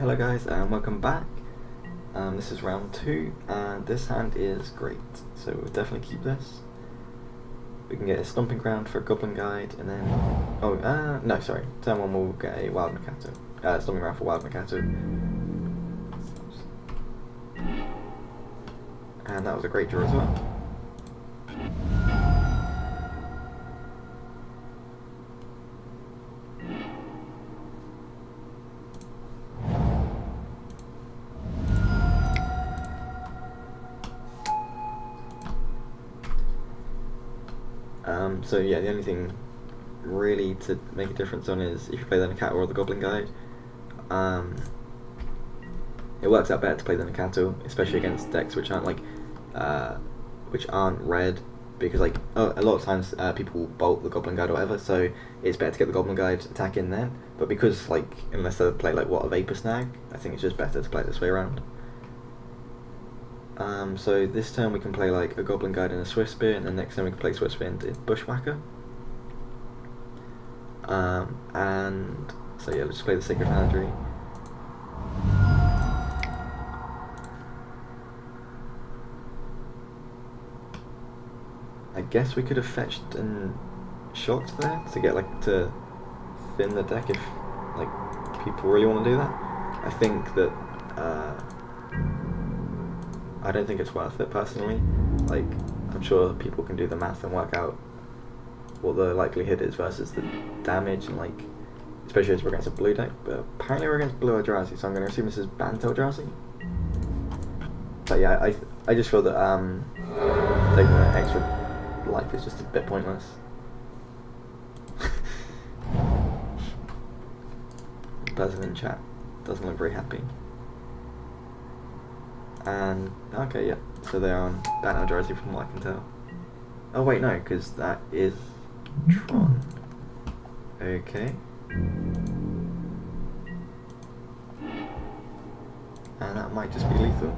Hello guys and welcome back. This is round 2 and this hand is great, so we'll definitely keep this. We can get a Stomping Ground for a Goblin Guide and then... no sorry, turn 1 we'll get a Wild Nacatl. Stomping Ground for Wild Nacatl. And that was a great draw as well. So yeah, the only thing really to make a difference on is if you play the Nacatl or the Goblin Guide. It works out better to play the Nacatl, especially against decks which aren't red, because a lot of times people will bolt the Goblin Guide or whatever, so it's better to get the Goblin Guide attack in then. But because unless they play a Vapor Snag, I think it's just better to play it this way around. So this turn we can play a Goblin Guide and a Swiftspear, and then next turn we can play Swiftspear and Bushwhacker. And so yeah, let's just play the Sacred Foundry. I guess we could have fetched and shocked there to get to thin the deck if people really want to do that. I think that I don't think it's worth it personally. I'm sure people can do the math and work out what the likelihood is versus the damage, and especially as we're against a blue deck. But apparently we're against blue Eldrazi, so I'm going to assume this is Bantel Eldrazi. But yeah, I just feel that taking an extra life is just a bit pointless. The person in chat doesn't look very happy. And okay, yeah, so they're on Bantel Eldrazi from what I can tell. Oh wait, no, because that is Tron. Okay. And that might just be lethal.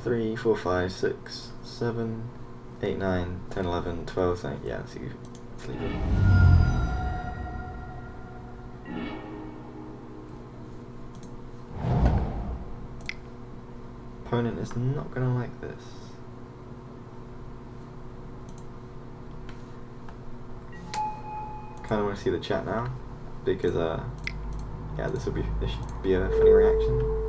3, 4, 5, 6, 7, 8, 9, 10, 11, 12, 13, yeah, it's lethal. Opponent is not going to like this. Kind of want to see the chat now, because yeah, this should be a funny reaction.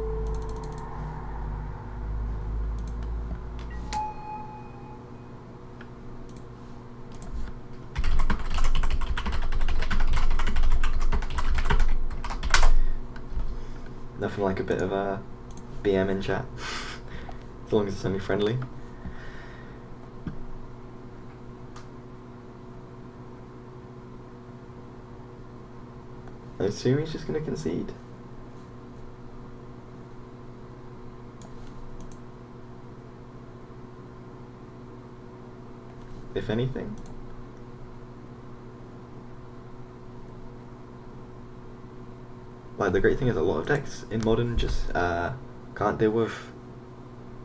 Nothing like a bit of a BM in chat, as long as it's only friendly. I assume he's just going to concede. If anything. The great thing is a lot of decks in Modern just can't deal with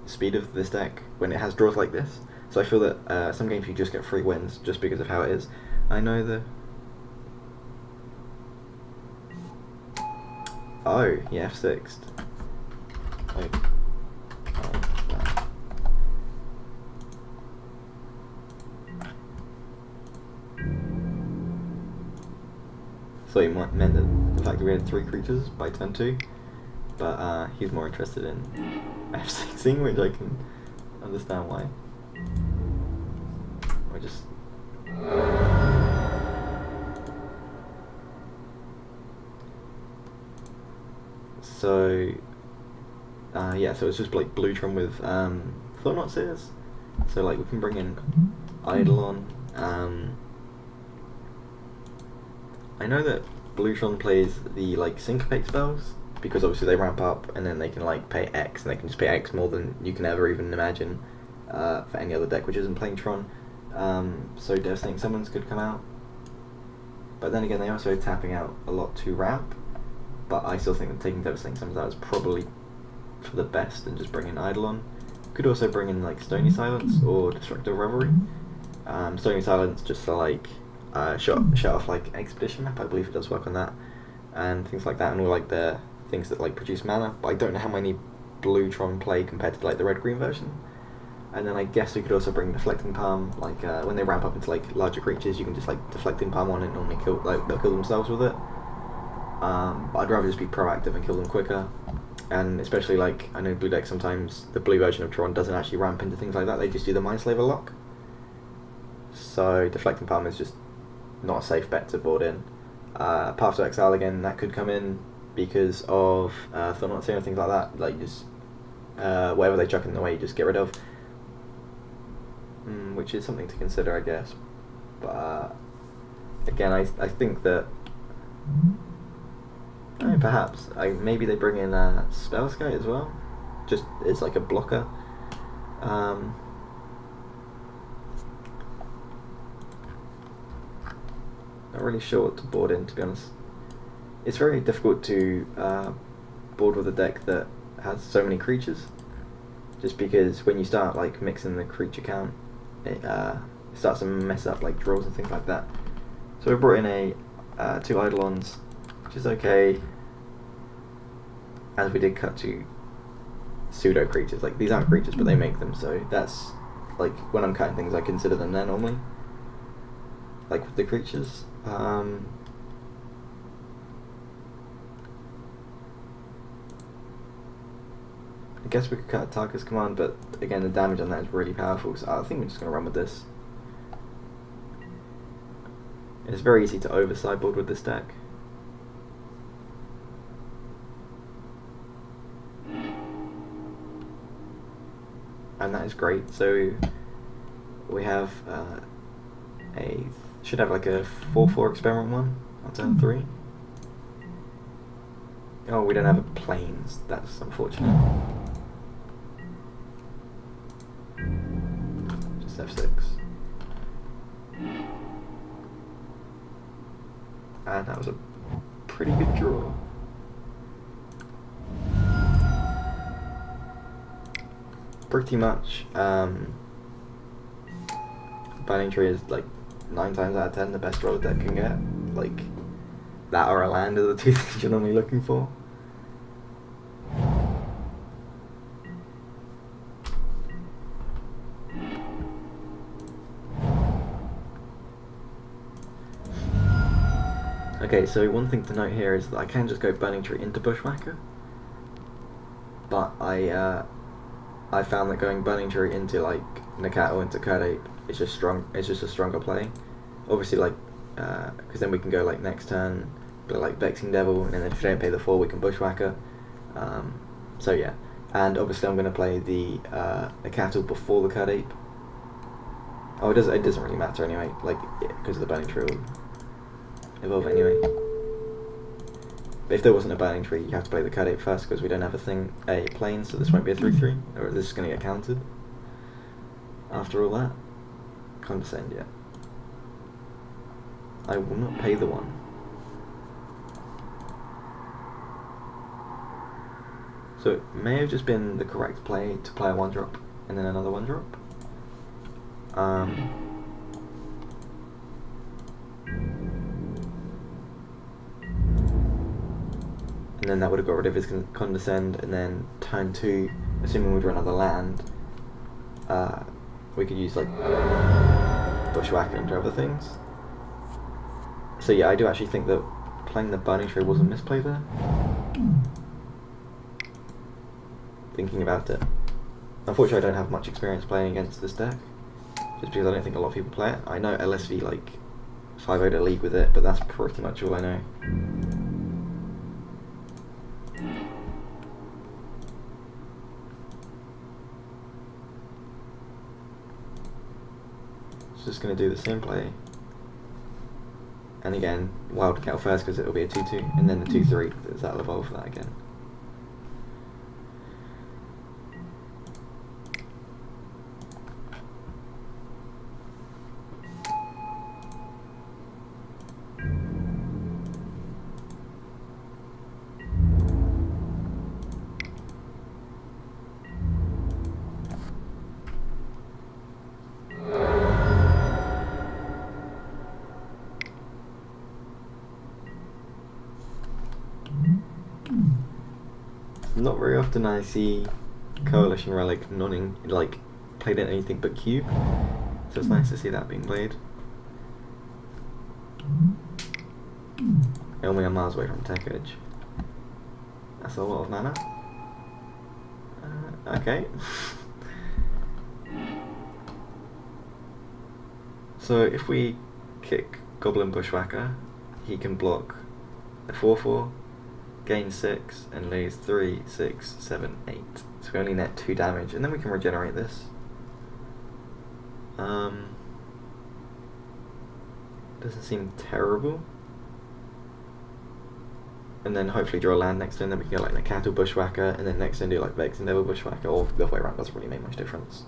speed of this deck when it has draws like this. So I feel that some games you just get free wins just because of how it is. I know the... Oh, he F6'd. So he meant the fact that we had 3 creatures by turn 2, but he's more interested in F6ing, which I can understand why. Or just... So, yeah, so it's just Blue-Tron with Thought-Knot Seers. So we can bring in Eidolo. I know that Blue-Tron plays the Syncopate spells, because obviously they ramp up and then they can pay X, and they can just pay X more than you can ever even imagine for any other deck which isn't playing Tron. So Devastating Summons could come out. But then again, they're also tapping out a lot to ramp. But I still think that taking Devastating Summons out is probably for the best, and just bringing Eidolo. Could also bring in Stony Silence or Destructive Revelry. Stony Silence just for shut off Expedition Map. I believe it does work on that. and things like that, and all like the things that like produce mana. But I don't know how many blue Tron play compared to like the red-green version. And then I guess we could also bring Deflecting Palm, like when they ramp up into like larger creatures, you can just like Deflecting Palm on it and normally kill, like they'll kill themselves with it. But I'd rather just be proactive and kill them quicker. And especially like, I know blue deck sometimes, the blue version of Tron doesn't actually ramp into things like that, they just do the Mindslaver lock. So Deflecting Palm is just not a safe bet to board in. Path to Exile again, that could come in because of Thornot's and things like that, like just whatever they chuck in the way you just get rid of. Which is something to consider, I guess. But again, I think that perhaps maybe they bring in Spellskite as well, just it's like a blocker. Not really sure what to board in, to be honest. It's very difficult to board with a deck that has so many creatures, just because when you start like mixing the creature count, it starts to mess up like draws and things like that. So we brought in a 2 Eidolons, which is okay, as we did cut 2 pseudo creatures. Like these aren't creatures, but they make them, so that's like when I'm cutting things, I consider them there normally. Like with the creatures. I guess we could cut Tarka's command, but again the damage on that is really powerful, so I think we're just going to run with this. It's very easy to over sideboard with this deck. And that is great. So we have should have like a 4/4 experiment one on turn 3. Oh, we don't have a planes. That's unfortunate. Just F6. And that was a pretty good draw. Pretty much, Burning-Tree is like 9 times out of 10 the best roll the deck can get. Like, that or a land are the 2 things you're normally looking for. Okay, so one thing to note here is that I can just go Burning-Tree into Bushwhacker, but I found that going Burning-Tree into like Nacatl into Kird Ape is just strong. It's just a stronger play. Obviously, like because then we can go like next turn, but like Vexing Devil, and then if we don't pay the 4, we can Bushwhacker. So yeah, and obviously I'm going to play the Nacatl before the Kird Ape. Oh, it doesn't really matter anyway, like because of the Burning-Tree will evolve anyway. But if there wasn't a Burning-Tree, you have to play the Kird Ape first because we don't have a plane, so this won't be a 3/3, or this is going to get counted. After all that, Condescend, yeah. I will not pay the 1. So it may have just been the correct play to play a 1-drop and then another 1-drop. And then that would have got rid of his Condescend, and then turn 2, assuming we'd run another land, we could use like Bushwhacker into other things. So yeah, I do actually think that playing the Burning-Tree was a misplay there. Thinking about it. Unfortunately I don't have much experience playing against this deck, just because I don't think a lot of people play it. I know LSV like 5-0'd a league with it, but that's pretty much all I know. Just going to do the same play, and again Wild Nacatl first because it will be a 2/2, and then the 2/3 because that'll evolve for that again. Not very often I see Coalition Relic nonning, like, played in anything but cube, so it's nice to see that being played. Only a miles away from Tech Edge. That's a lot of mana. Okay. So if we kick Goblin Bushwhacker, he can block a 4/4, gain 6, and lose 3, 6, 7, 8. So we only net 2 damage, and then we can regenerate this. Doesn't seem terrible. And then hopefully draw a land next turn, then we can go like Nacatl Bushwhacker, and then next turn do like Vexing Devil Bushwhacker, or the other way around, doesn't really make much difference.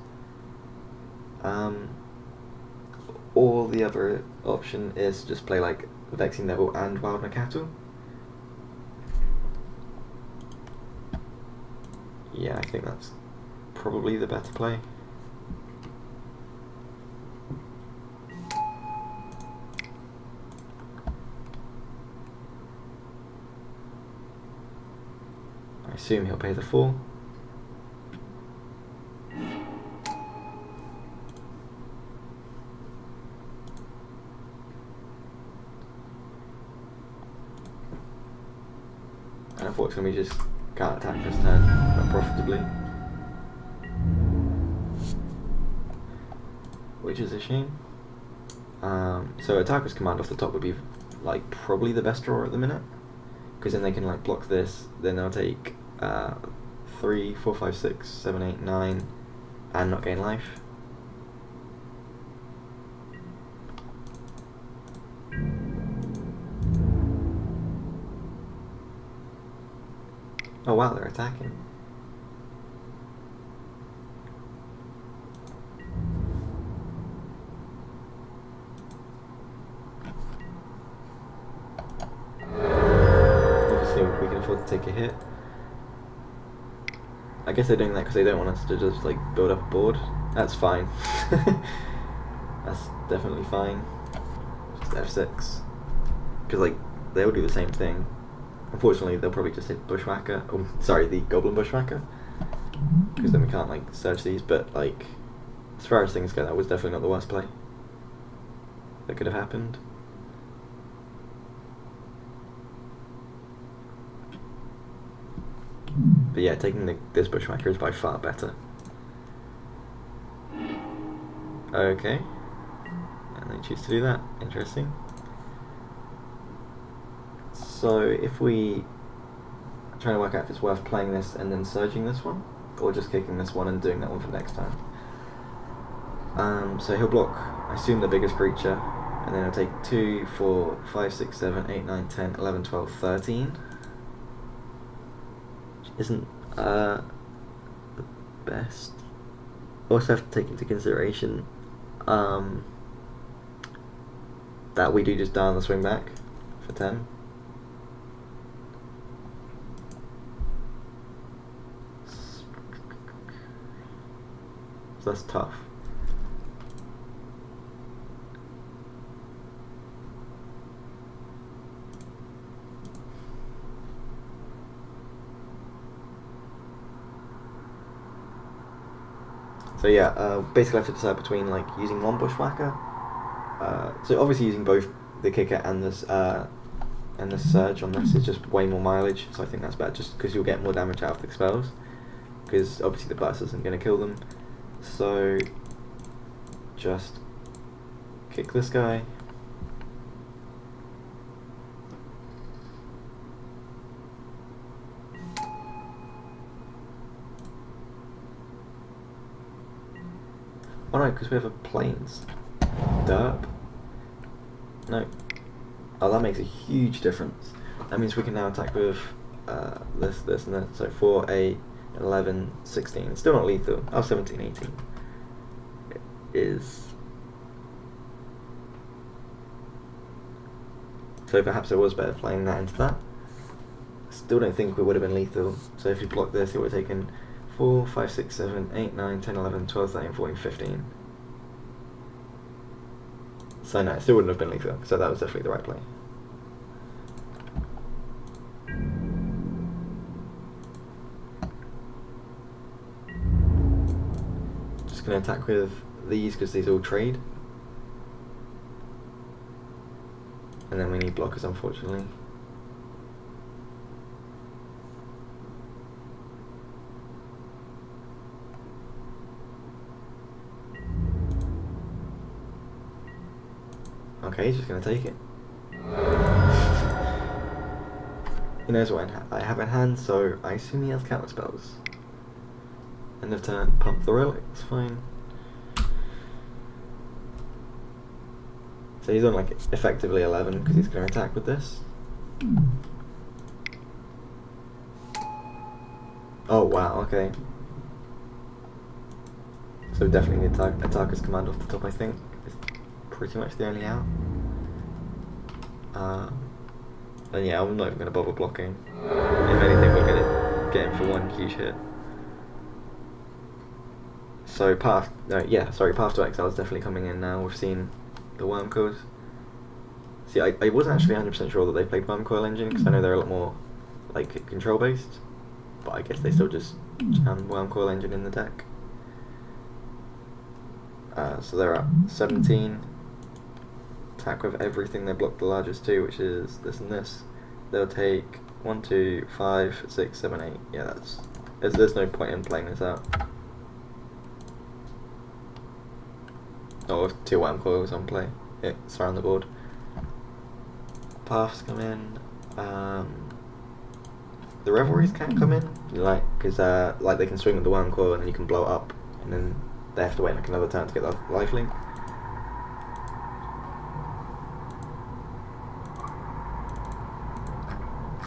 Or the other option is to just play like Vexing Devil and Wild Nacatl. Yeah, I think that's probably the better play. I assume he'll pay the 4. And unfortunately we just can't attack this turn, not profitably. Which is a shame. So Attacker's Command off the top would be like probably the best draw at the minute, because then they can like block this, then they'll take 3, 4, 5, 6, 7, 8, 9 and not gain life. Oh wow, they're attacking. Obviously we can afford to take a hit. I guess they're doing that because they don't want us to just like build up a board. That's fine. That's definitely fine. Just F6. Because like they all do the same thing. Unfortunately, they'll probably just hit Bushwhacker. Oh, sorry, the Goblin Bushwhacker, because then we can't like search these. But like, as far as things go, that was definitely not the worst play that could have happened. But yeah, taking this Bushwhacker is by far better. Okay, and they choose to do that. Interesting. So if we try to work out if it's worth playing this and then surging this one, or just kicking this one and doing that one for next time. So he'll block, I assume, the biggest creature, and then he'll take 2, 4, 5, 6, 7, 8, 9, 10, 11, 12, 13. Which isn't the best. Also have to take into consideration that we do just die on the swing back for 10. So that's tough. So yeah, basically I have to decide between like using one Bushwhacker. So obviously using both the kicker and this surge on this is just way more mileage. So I think that's bad, just because you'll get more damage out of the spells. Because obviously the burst isn't going to kill them. So just kick this guy. Oh no, because we have a plains. Derp. No. Oh, that makes a huge difference. That means we can now attack with this, and that. So 4, 8, 11, 16. It's still not lethal. Oh, 17, 18. It is. So perhaps it was better playing that into that. Still don't think we would have been lethal. So if you block this, it would have taken 4, 5, 6, 7, 8, 9, 10, 11, 12, 13, 14, 15. So no, it still wouldn't have been lethal. So that was definitely the right play. just going to attack with these because these all trade. And then we need blockers, unfortunately. Okay, he's just going to take it. He knows what I have in hand, so I assume he has counter spells. End of turn, pump the relic, it's fine. So he's on like effectively 11 because he's going to attack with this. Oh wow, okay. So definitely need to attack his command off the top, I think. It's pretty much the only out. And yeah, I'm not even going to bother blocking. If anything, we're going to get him for one huge hit. So Path To Exile is definitely coming in now. We've seen the Worm Coils. See, I wasn't actually 100% sure that they played Worm Coil Engine because I know they're a lot more like control based, but I guess they still just jam Worm Coil Engine in the deck. So they're at 17. Attack with everything they block the largest to, which is this and this. They'll take 1, 2, 5, 6, 7, 8. Yeah, there's no point in playing this out. Oh, 2 Worm Coils on play. Yeah, surround the board. Paths come in. The Revelries can't come in, like, because like they can swing with the Worm Coil and then you can blow it up, and then they have to wait like another turn to get the lifelink.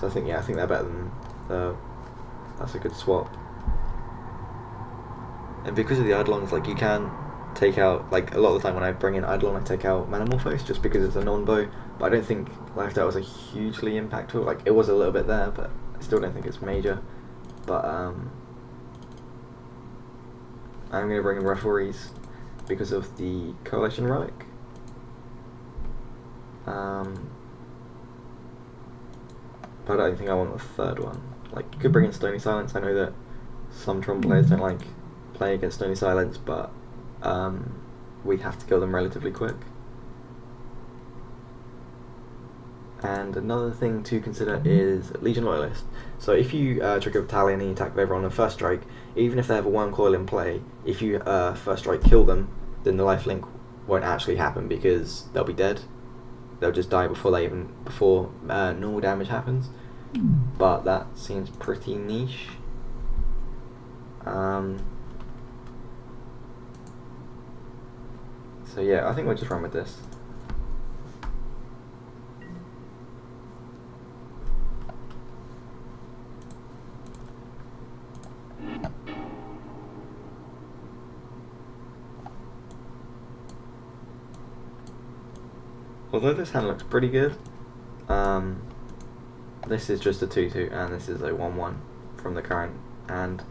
So I think they're better than that's a good swap. And because of the Eidolons, like you can take out, like a lot of the time when I bring in Eidolon I take out Manamorphose just because it's a non-bow, but I don't think Life Out was a hugely impactful, like it was a little bit there, but I still don't think it's major. But I'm going to bring in Revelries because of the Coalition Relic. But I don't think I want the third one. Like, you could bring in Stony Silence. I know that some Tron players don't like playing against Stony Silence, but we have to kill them relatively quick. And another thing to consider is Legion Loyalist. So if you trigger Battalion and you attack with everyone on first strike, even if they have a Worm Coil in play, if you first strike kill them, then the lifelink won't actually happen because they'll be dead. They'll just die before normal damage happens. But that seems pretty niche. So yeah, I think we'll just run with this. Although this hand looks pretty good, this is just a 2-2 and this is a 1-1 from the current hand.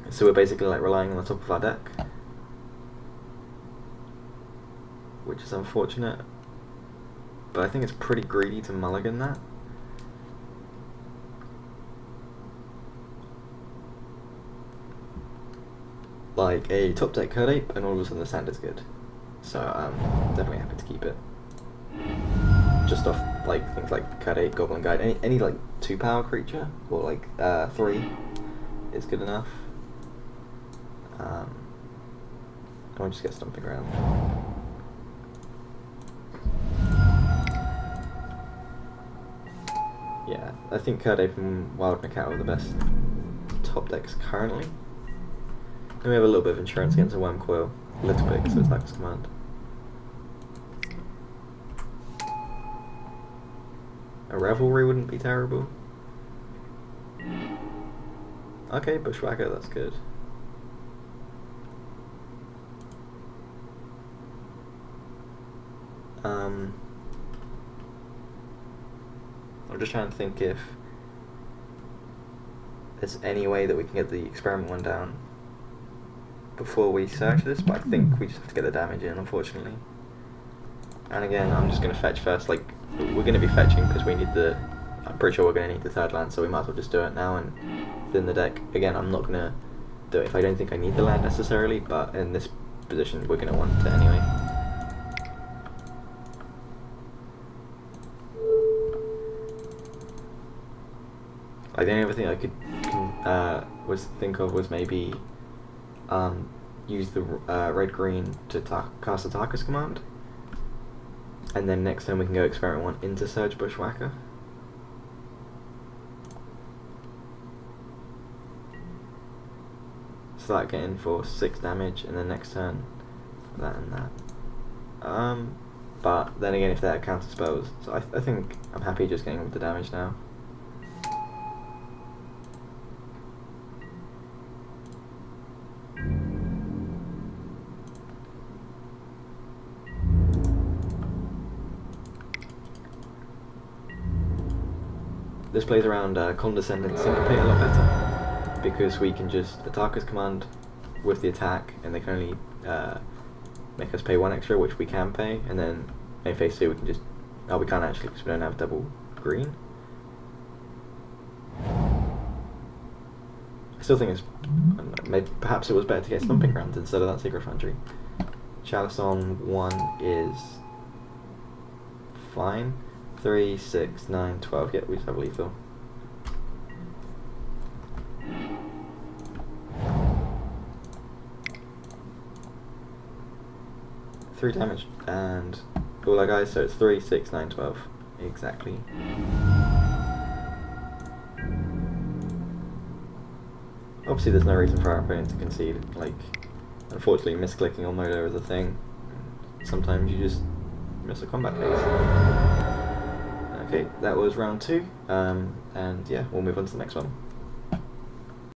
So we're basically like relying on the top of our deck, which is unfortunate, but I think it's pretty greedy to mulligan that. Like a top deck Kird Ape and all of a sudden the sand is good. So I'm definitely happy to keep it. Just off like things like Kird Ape, Goblin Guide, any like 2-power creature or like 3 is good enough. I'll just get Stomping Grounds. Yeah, I think Kird Ape and Wild Nacatl are the best top decks currently. Then we have a little bit of insurance against a Worm Coil, a little bit because it's Lifeless Command. A Revelry wouldn't be terrible. Okay, Bushwhacker, that's good. I'm just trying to think if there's any way that we can get the experiment one down before we search this, but I think we just have to get the damage in, unfortunately. And again, I'm just going to fetch first. Like, we're going to be fetching because we need the... I'm pretty sure we're going to need the third land, so we might as well just do it now and thin the deck. Again, I'm not going to do it if I don't think I need the land necessarily, but in this position we're going to want it anyway. Like the only other thing I could think of was maybe use the red-green to cast a Tarkus command, and then next turn we can go experiment 1 into Surge Bushwhacker. So that get in for 6 damage, and then next turn that and that. But then again, if they're counter spells, so I think I'm happy just getting with the damage now. This plays around Condescendent Syncopate a lot better, because we can just attack his command with the attack, and they can only make us pay 1 extra, which we can pay, and then in phase 2 we can just... oh, we can't actually, because we don't have double green. I still think it's... I don't know, maybe, perhaps it was better to get Stomping Grounds instead of that Sacred Foundry. Chalice on 1 is fine. 3, 6, 9, 12. Yeah, we just have lethal. Three damage and all our guys, so it's 3, 6, 9, 12. Exactly. Obviously there's no reason for our opponent to concede. Like, unfortunately misclicking on Modo is a thing. Sometimes you just miss a combat phase. Okay, that was round 2, and yeah, we'll move on to the next one.